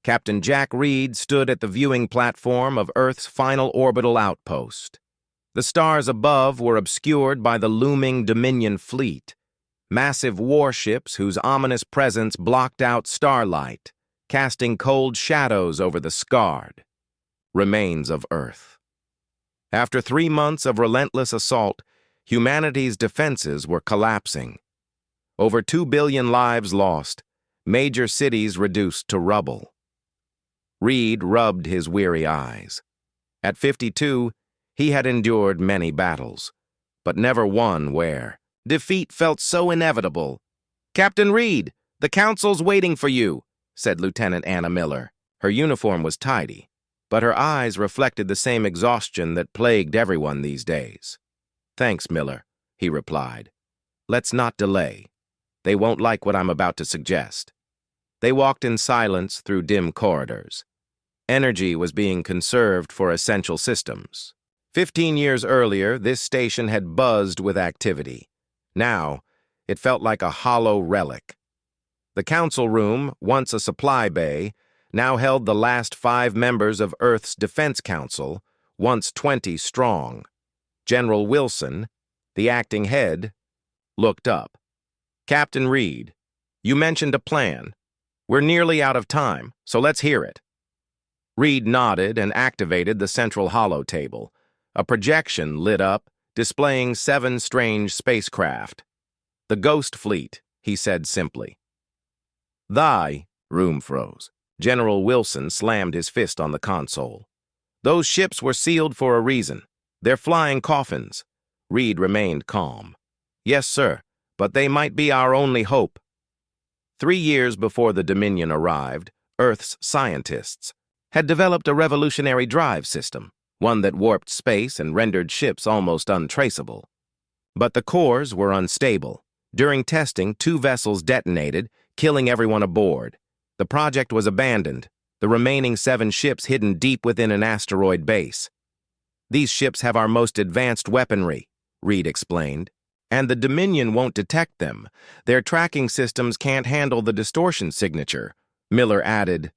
Captain Jack Reed stood at the viewing platform of Earth's final orbital outpost. The stars above were obscured by the looming Dominion fleet, massive warships whose ominous presence blocked out starlight, casting cold shadows over the scarred remains of Earth. After 3 months of relentless assault, humanity's defenses were collapsing. Over 2 billion lives lost, major cities reduced to rubble. Reed rubbed his weary eyes. At 52, he had endured many battles, but never one where defeat felt so inevitable. "Captain Reed, the Council's waiting for you," said Lieutenant Anna Miller. Her uniform was tidy, but her eyes reflected the same exhaustion that plagued everyone these days. "Thanks, Miller," he replied. "Let's not delay. They won't like what I'm about to suggest." They walked in silence through dim corridors. Energy was being conserved for essential systems. 15 years earlier, this station had buzzed with activity. Now, it felt like a hollow relic. The council room, once a supply bay, now held the last 5 members of Earth's Defense Council, once 20 strong. General Wilson, the acting head, looked up. "Captain Reed, you mentioned a plan. We're nearly out of time, so let's hear it." Reed nodded and activated the central holotable. A projection lit up, displaying 7 strange spacecraft. "The Ghost Fleet," he said simply. "Thy," room froze. General Wilson slammed his fist on the console. "Those ships were sealed for a reason. They're flying coffins." Reed remained calm. "Yes, sir, but they might be our only hope." 3 years before the Dominion arrived, Earth's scientists had developed a revolutionary drive system, one that warped space and rendered ships almost untraceable. But the cores were unstable. During testing, 2 vessels detonated, killing everyone aboard. The project was abandoned, the remaining 7 ships hidden deep within an asteroid base. "These ships have our most advanced weaponry," Reed explained, "and the Dominion won't detect them. Their tracking systems can't handle the distortion signature." Miller added,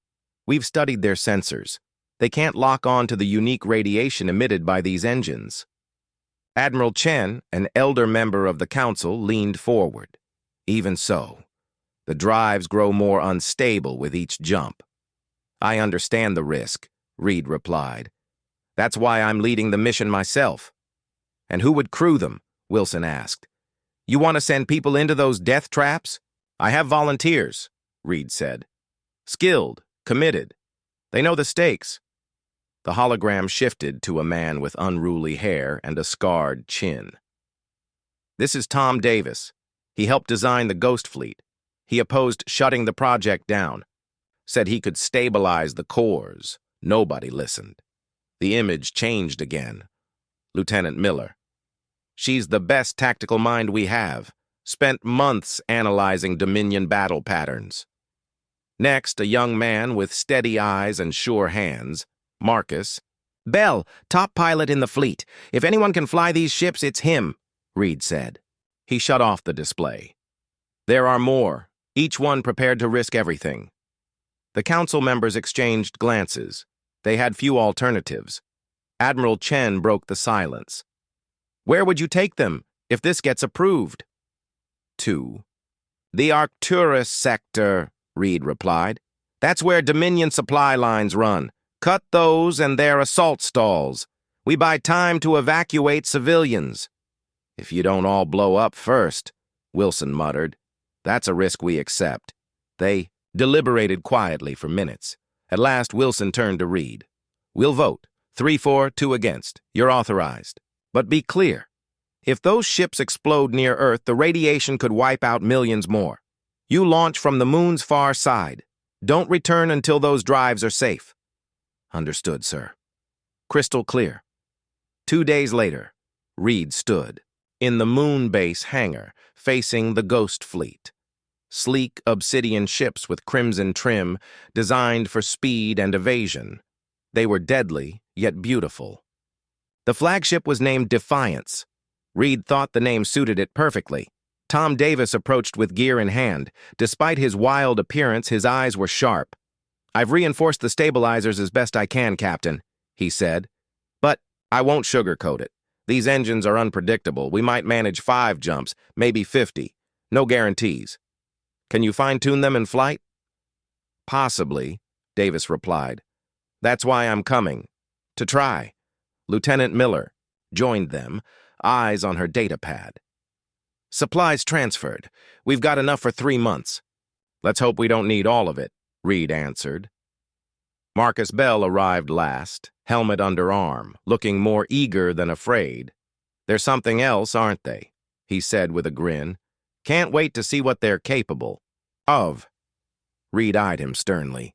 "We've studied their sensors. They can't lock on to the unique radiation emitted by these engines." Admiral Chen, an elder member of the council, leaned forward. "Even so, the drives grow more unstable with each jump." "I understand the risk," Reed replied. "That's why I'm leading the mission myself." "And who would crew them?" Wilson asked. "You want to send people into those death traps?" "I have volunteers," Reed said. "Skilled, committed. They know the stakes." The hologram shifted to a man with unruly hair and a scarred chin. "This is Tom Davis. He helped design the Ghost Fleet. He opposed shutting the project down. Said he could stabilize the cores. Nobody listened." The image changed again. Lieutenant Miller. "She's the best tactical mind we have. Spent months analyzing Dominion battle patterns." Next, a young man with steady eyes and sure hands, Marcus. "Bell, top pilot in the fleet. If anyone can fly these ships, it's him," Reed said. He shut off the display. "There are more, each one prepared to risk everything." The council members exchanged glances. They had few alternatives. Admiral Chen broke the silence. "Where would you take them if this gets approved?" "To the Arcturus sector," Reed replied. "That's where Dominion supply lines run. Cut those and their assault stalls. We buy time to evacuate civilians." "If you don't all blow up first," Wilson muttered. "That's a risk we accept." They deliberated quietly for minutes. At last, Wilson turned to Reed. "We'll vote. 3 for, 2 against. You're authorized. But be clear. If those ships explode near Earth, the radiation could wipe out millions more. You launch from the moon's far side. Don't return until those drives are safe." "Understood, sir." Crystal clear. 2 days later, Reed stood in the moon base hangar, facing the Ghost Fleet. Sleek obsidian ships with crimson trim, designed for speed and evasion. They were deadly, yet beautiful. The flagship was named Defiance. Reed thought the name suited it perfectly. Tom Davis approached with gear in hand. Despite his wild appearance, his eyes were sharp. I've reinforced the stabilizers as best I can, Captain, he said. But I won't sugarcoat it. These engines are unpredictable. We might manage 5 jumps, maybe 50. No guarantees. Can you fine-tune them in flight? Possibly, Davis replied. That's why I'm coming. To try. Lieutenant Miller joined them, eyes on her datapad. Supplies transferred. We've got enough for 3 months. Let's hope we don't need all of it, Reed answered. Marcus Bell arrived last, helmet under arm, looking more eager than afraid. They're something else, aren't they? He said with a grin. Can't wait to see what they're capable of. Reed eyed him sternly.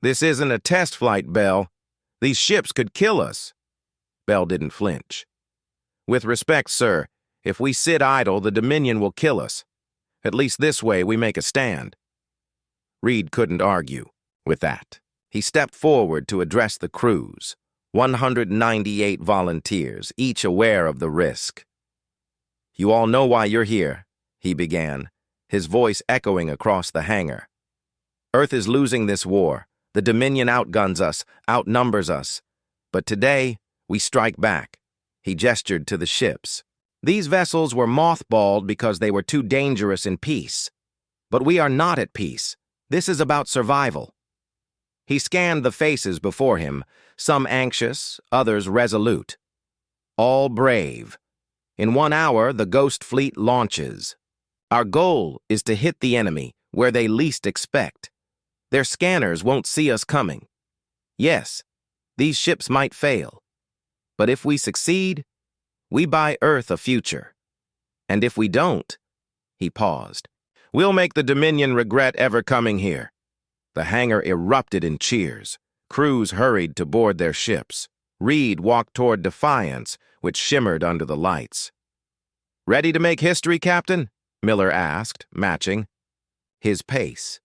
This isn't a test flight, Bell. These ships could kill us. Bell didn't flinch. With respect, sir, if we sit idle, the Dominion will kill us. At least this way we make a stand. Reed couldn't argue with that. He stepped forward to address the crews, 198 volunteers, each aware of the risk. You all know why you're here, he began, his voice echoing across the hangar. Earth is losing this war. The Dominion outguns us, outnumbers us. But today, we strike back. He gestured to the ships. These vessels were mothballed because they were too dangerous in peace. But we are not at peace. This is about survival. He scanned the faces before him, some anxious, others resolute. All brave. In 1 hour, the Ghost Fleet launches. Our goal is to hit the enemy where they least expect. Their scanners won't see us coming. Yes, these ships might fail. But if we succeed, we buy Earth a future. And if we don't, he paused, we'll make the Dominion regret ever coming here. The hangar erupted in cheers. Crews hurried to board their ships. Reed walked toward Defiance, which shimmered under the lights. Ready to make history, Captain? Miller asked, matching his pace.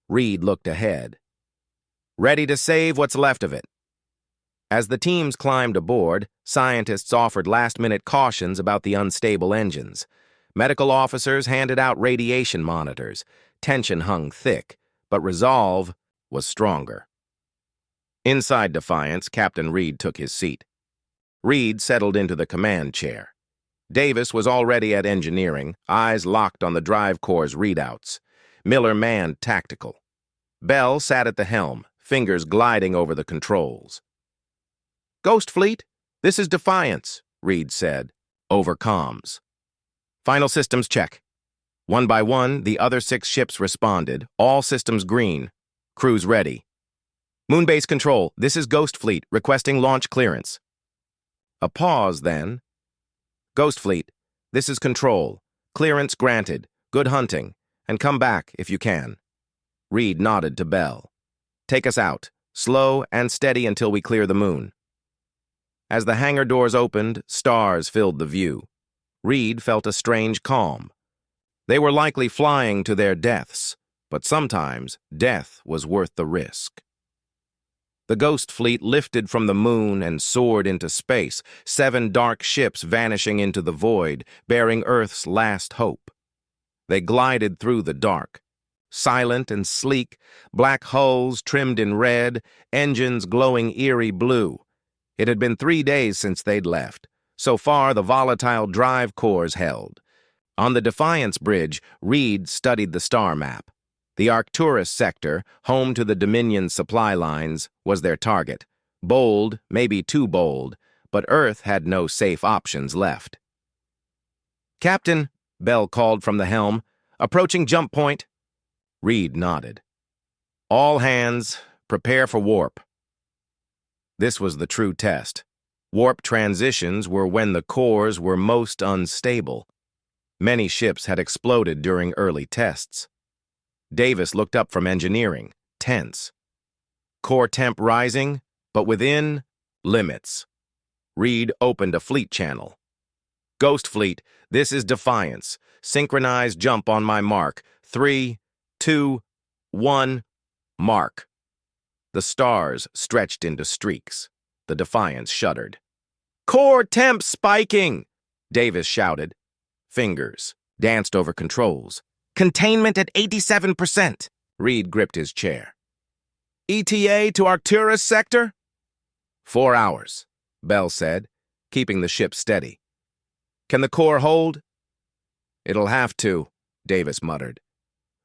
Reed looked ahead. Ready to save what's left of it. As the teams climbed aboard, scientists offered last-minute cautions about the unstable engines. Medical officers handed out radiation monitors. Tension hung thick, but resolve was stronger. Inside Defiance, Captain Reed took his seat. Reed settled into the command chair. Davis was already at engineering, eyes locked on the drive core's readouts. Miller manned tactical. Bell sat at the helm, fingers gliding over the controls. Ghost Fleet, this is Defiance, Reed said, over comms. Final systems check. One by one, the other 6 ships responded, all systems green. Crews ready. Moonbase Control, this is Ghost Fleet, requesting launch clearance. A pause, then. Ghost Fleet, this is Control. Clearance granted. Good hunting. And come back if you can. Reed nodded to Bell. Take us out. Slow and steady until we clear the moon. As the hangar doors opened, stars filled the view. Reed felt a strange calm. They were likely flying to their deaths, but sometimes death was worth the risk. The Ghost Fleet lifted from the moon and soared into space, 7 dark ships vanishing into the void, bearing Earth's last hope. They glided through the dark. Silent and sleek, black hulls trimmed in red, engines glowing eerie blue. It had been 3 days since they'd left. So far, the volatile drive cores held. On the Defiance Bridge, Reed studied the star map. The Arcturus sector, home to the Dominion supply lines, was their target. Bold, maybe too bold, but Earth had no safe options left. Captain, Bell called from the helm, approaching jump point. Reed nodded. All hands, prepare for warp. This was the true test. Warp transitions were when the cores were most unstable. Many ships had exploded during early tests. Davis looked up from engineering, tense. Core temp rising, but within limits. Reed opened a fleet channel. Ghost Fleet, this is Defiance. Synchronized jump on my mark. 3, 2, 1, mark. The stars stretched into streaks. The Defiance shuddered. Core temp spiking! Davis shouted. Fingers danced over controls. Containment at 87%. Reed gripped his chair. ETA to Arcturus sector? 4 hours, Bell said, keeping the ship steady. Can the core hold? It'll have to, Davis muttered.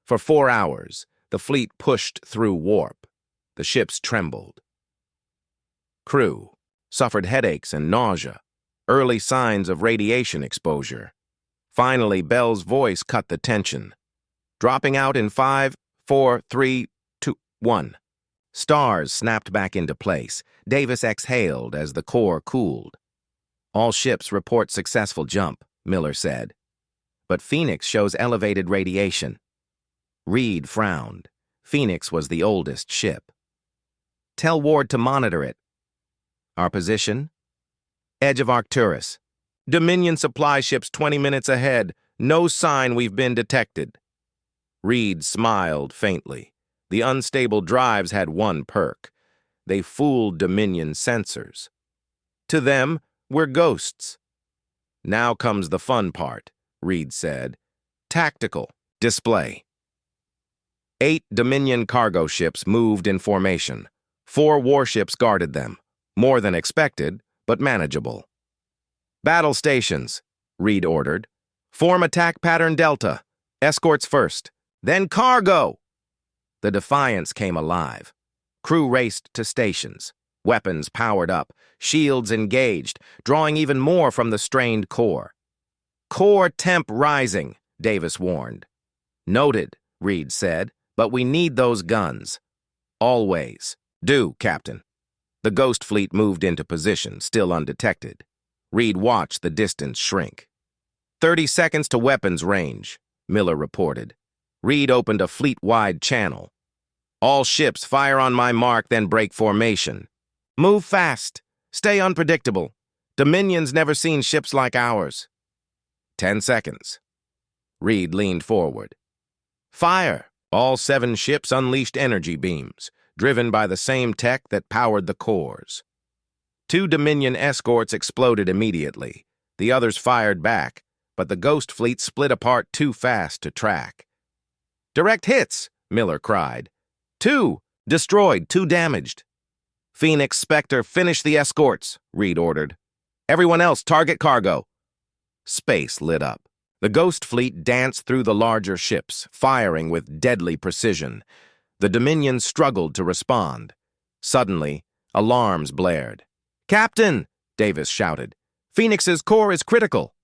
For 4 hours, the fleet pushed through warp. The ships trembled. Crew suffered headaches and nausea, early signs of radiation exposure. Finally, Bell's voice cut the tension. Dropping out in 5, 4, 3, 2, 1. Stars snapped back into place. Davis exhaled as the core cooled. All ships report successful jump, Miller said. But Phoenix shows elevated radiation. Reed frowned. Phoenix was the oldest ship. Tell Ward to monitor it. Our position? Edge of Arcturus. Dominion supply ships 20 minutes ahead. No sign we've been detected. Reed smiled faintly. The unstable drives had one perk. They fooled Dominion sensors. To them, we're ghosts. Now comes the fun part, Reed said. Tactical display. 8 Dominion cargo ships moved in formation. 4 warships guarded them. More than expected, but manageable. Battle stations, Reed ordered. Form attack pattern Delta. Escorts first. Then cargo! The Defiance came alive. Crew raced to stations. Weapons powered up. Shields engaged, drawing even more from the strained core. Core temp rising, Davis warned. Noted, Reed said, but we need those guns. Always. Do, Captain. The Ghost Fleet moved into position, still undetected. Reed watched the distance shrink. 30 seconds to weapons range, Miller reported. Reed opened a fleet-wide channel. All ships fire on my mark, then break formation. Move fast. Stay unpredictable. Dominion's never seen ships like ours. 10 seconds. Reed leaned forward. Fire! All 7 ships unleashed energy beams, driven by the same tech that powered the cores. 2 Dominion escorts exploded immediately. The others fired back, but the Ghost Fleet split apart too fast to track. Direct hits, Miller cried. 2 destroyed, 2 damaged. Phoenix, Spectre, finish the escorts, Reed ordered. Everyone else target cargo. Space lit up. The Ghost Fleet danced through the larger ships, firing with deadly precision. The Dominion struggled to respond. Suddenly, alarms blared. Captain, Davis shouted. Phoenix's core is critical.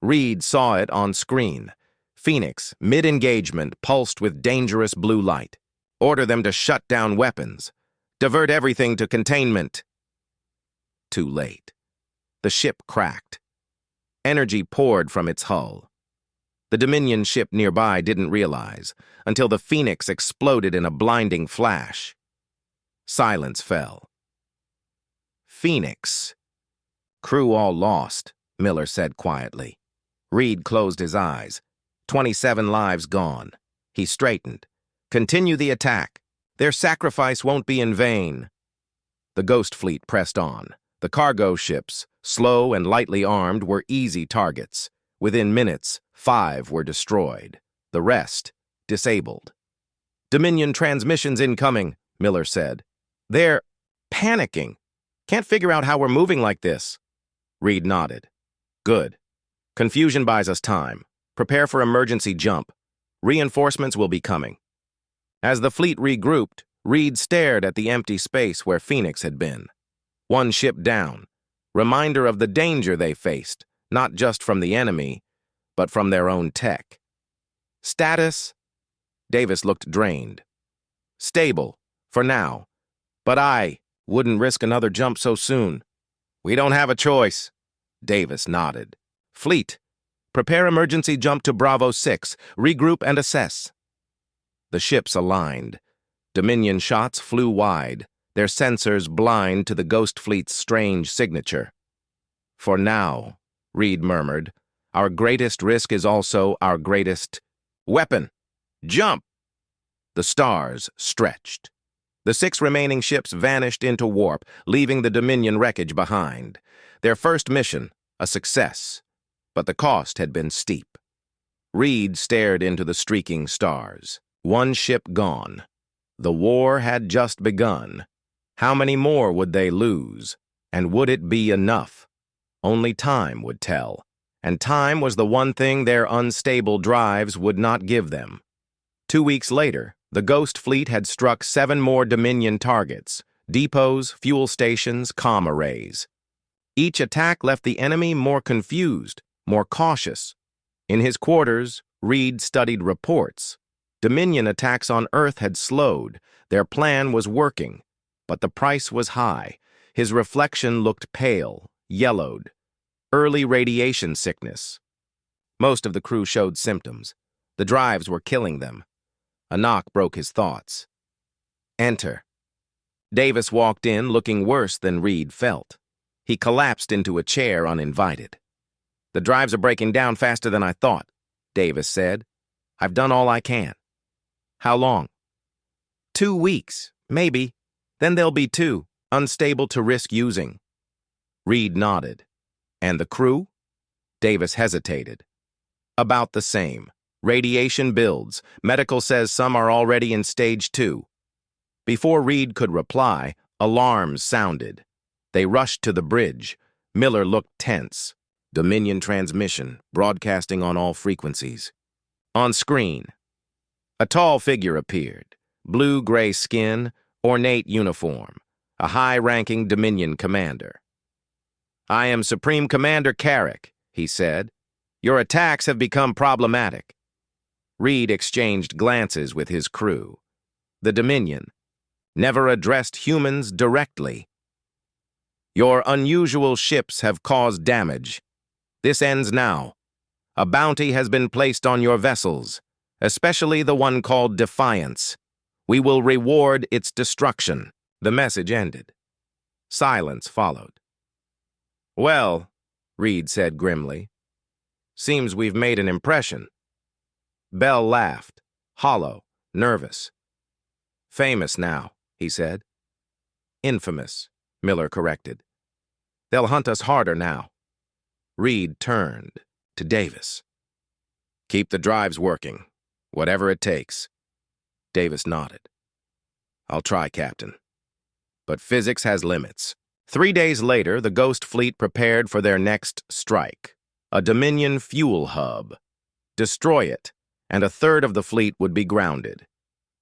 Reed saw it on screen. Phoenix, mid-engagement, pulsed with dangerous blue light. Order them to shut down weapons. Divert everything to containment. Too late. The ship cracked. Energy poured from its hull. The Dominion ship nearby didn't realize until the Phoenix exploded in a blinding flash. Silence fell. Phoenix. Crew all lost, Miller said quietly. Reed closed his eyes. 27 lives gone. He straightened. Continue the attack. Their sacrifice won't be in vain. The Ghost Fleet pressed on. The cargo ships, slow and lightly armed, were easy targets. Within minutes, 5 were destroyed. The rest, disabled. Dominion transmissions incoming, Miller said. They're panicking. Can't figure out how we're moving like this. Reed nodded. Good. Confusion buys us time. Prepare for emergency jump. Reinforcements will be coming. As the fleet regrouped, Reed stared at the empty space where Phoenix had been. 1 ship down. Reminder of the danger they faced, not just from the enemy, but from their own tech. Status? Davis looked drained. Stable, for now. But I wouldn't risk another jump so soon. We don't have a choice. Davis nodded. Fleet, prepare emergency jump to Bravo 6. Regroup and assess. The ships aligned. Dominion shots flew wide, their sensors blind to the Ghost Fleet's strange signature. For now, Reed murmured, our greatest risk is also our greatest weapon. Jump! The stars stretched. The 6 remaining ships vanished into warp, leaving the Dominion wreckage behind. Their first mission, a success, but the cost had been steep. Reed stared into the streaking stars. 1 ship gone. The war had just begun. How many more would they lose? And would it be enough? Only time would tell. And time was the one thing their unstable drives would not give them. 2 weeks later, the Ghost Fleet had struck 7 more Dominion targets: depots, fuel stations, comm arrays. Each attack left the enemy more confused, more cautious. In his quarters, Reed studied reports. Dominion attacks on Earth had slowed. Their plan was working. But the price was high. His reflection looked pale, yellowed. Early radiation sickness. Most of the crew showed symptoms. The drives were killing them. A knock broke his thoughts. Enter. Davis walked in, looking worse than Reed felt. He collapsed into a chair uninvited. "The drives are breaking down faster than I thought," Davis said. "I've done all I can." "How long?" 2 weeks, maybe. Then they'll be too unstable to risk using." Reed nodded. "And the crew?" Davis hesitated. "About the same. Radiation builds. Medical says some are already in stage 2. Before Reed could reply, alarms sounded. They rushed to the bridge. Miller looked tense. Dominion transmission, broadcasting on all frequencies. On screen, a tall figure appeared. Blue-gray skin, ornate uniform. A high-ranking Dominion commander. "I am Supreme Commander Carrick," he said. "Your attacks have become problematic." Reed exchanged glances with his crew. The Dominion never addressed humans directly. "Your unusual ships have caused damage. This ends now. A bounty has been placed on your vessels, especially the one called Defiance. We will reward its destruction." The message ended. Silence followed. "Well," Reed said grimly, "seems we've made an impression." Bell laughed, hollow, nervous. "Famous now," he said. "Infamous," Miller corrected. "They'll hunt us harder now." Reed turned to Davis. "Keep the drives working, whatever it takes." Davis nodded. "I'll try, Captain. But physics has limits." 3 days later, the Ghost Fleet prepared for their next strike. A Dominion fuel hub. Destroy it, and a third of the fleet would be grounded.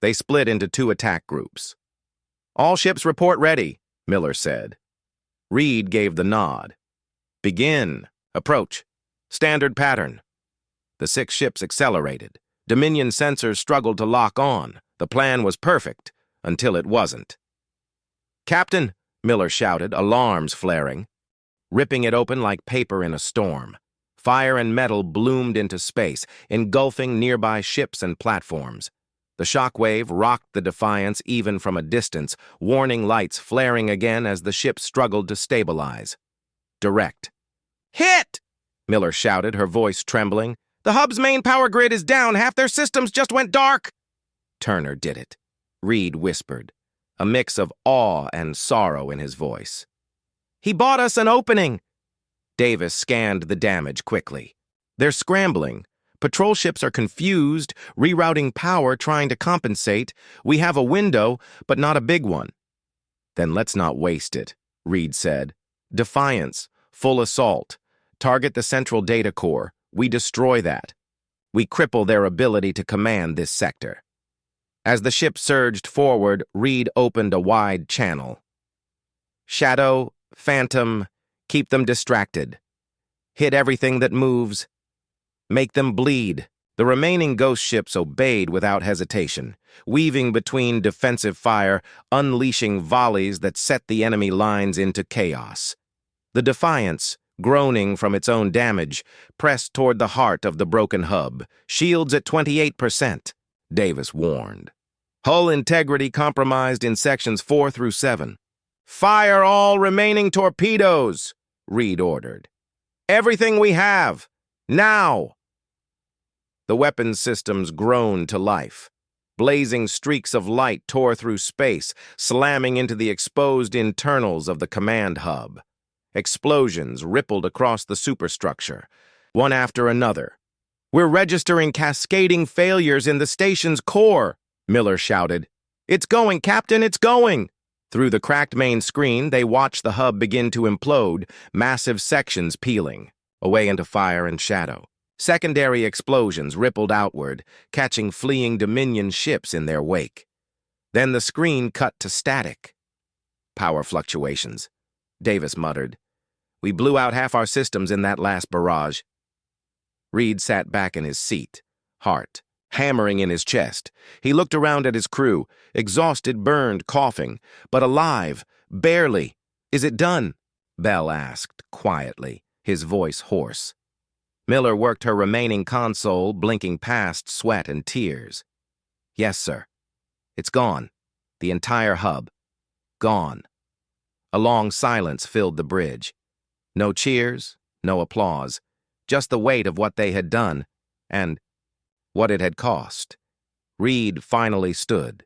They split into 2 attack groups. "All ships report ready," Miller said. Reed gave the nod. "Begin. Approach. Standard pattern." The 6 ships accelerated. Dominion sensors struggled to lock on. The plan was perfect, until it wasn't. "Captain," Miller shouted, alarms flaring. Ripping it open like paper in a storm. Fire and metal bloomed into space, engulfing nearby ships and platforms. The shockwave rocked the Defiance even from a distance, warning lights flaring again as the ship struggled to stabilize. Direct. "Hit!" Miller shouted, her voice trembling. "The hub's main power grid is down. Half their systems just went dark." "Turner did it," Reed whispered, a mix of awe and sorrow in his voice. "He bought us an opening." Davis scanned the damage quickly. "They're scrambling. Patrol ships are confused, rerouting power, trying to compensate. We have a window, but not a big one." "Then let's not waste it," Reed said. "Defiance, full assault. Target the central data core. We destroy that. We cripple their ability to command this sector." As the ship surged forward, Reed opened a wide channel. "Shadow, Phantom, keep them distracted. Hit everything that moves. Make them bleed." The remaining ghost ships obeyed without hesitation, weaving between defensive fire, unleashing volleys that set the enemy lines into chaos. The Defiance, groaning from its own damage, pressed toward the heart of the broken hub. "Shields at 28%, Davis warned. "Hull integrity compromised in sections 4 through 7. "Fire all remaining torpedoes," Reed ordered. "Everything we have, now!" The weapons systems groaned to life. Blazing streaks of light tore through space, slamming into the exposed internals of the command hub. Explosions rippled across the superstructure, one after another. "We're registering cascading failures in the station's core," Miller shouted. "It's going, Captain, it's going!" Through the cracked main screen, they watched the hub begin to implode, massive sections peeling, away into fire and shadow. Secondary explosions rippled outward, catching fleeing Dominion ships in their wake. Then the screen cut to static. "Power fluctuations," Davis muttered. "We blew out half our systems in that last barrage." Reed sat back in his seat, heart hammering in his chest. He looked around at his crew, exhausted, burned, coughing, but alive, barely. "Is it done?" Bell asked, quietly, his voice hoarse. Miller worked her remaining console, blinking past sweat and tears. "Yes, sir. It's gone. The entire hub. Gone." A long silence filled the bridge. No cheers, no applause, just the weight of what they had done, and what it had cost. Reed finally stood.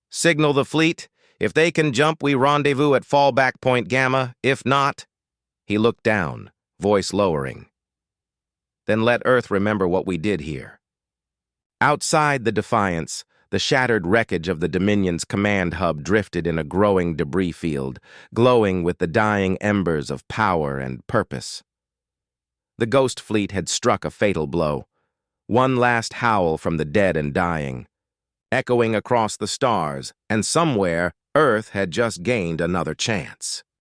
"Signal the fleet. If they can jump, we rendezvous at fallback point Gamma. If not—" He looked down, voice lowering. "Then let Earth remember what we did here." Outside the Defiance, the shattered wreckage of the Dominion's command hub drifted in a growing debris field, glowing with the dying embers of power and purpose. The Ghost Fleet had struck a fatal blow. One last howl from the dead and dying, echoing across the stars, and somewhere Earth had just gained another chance.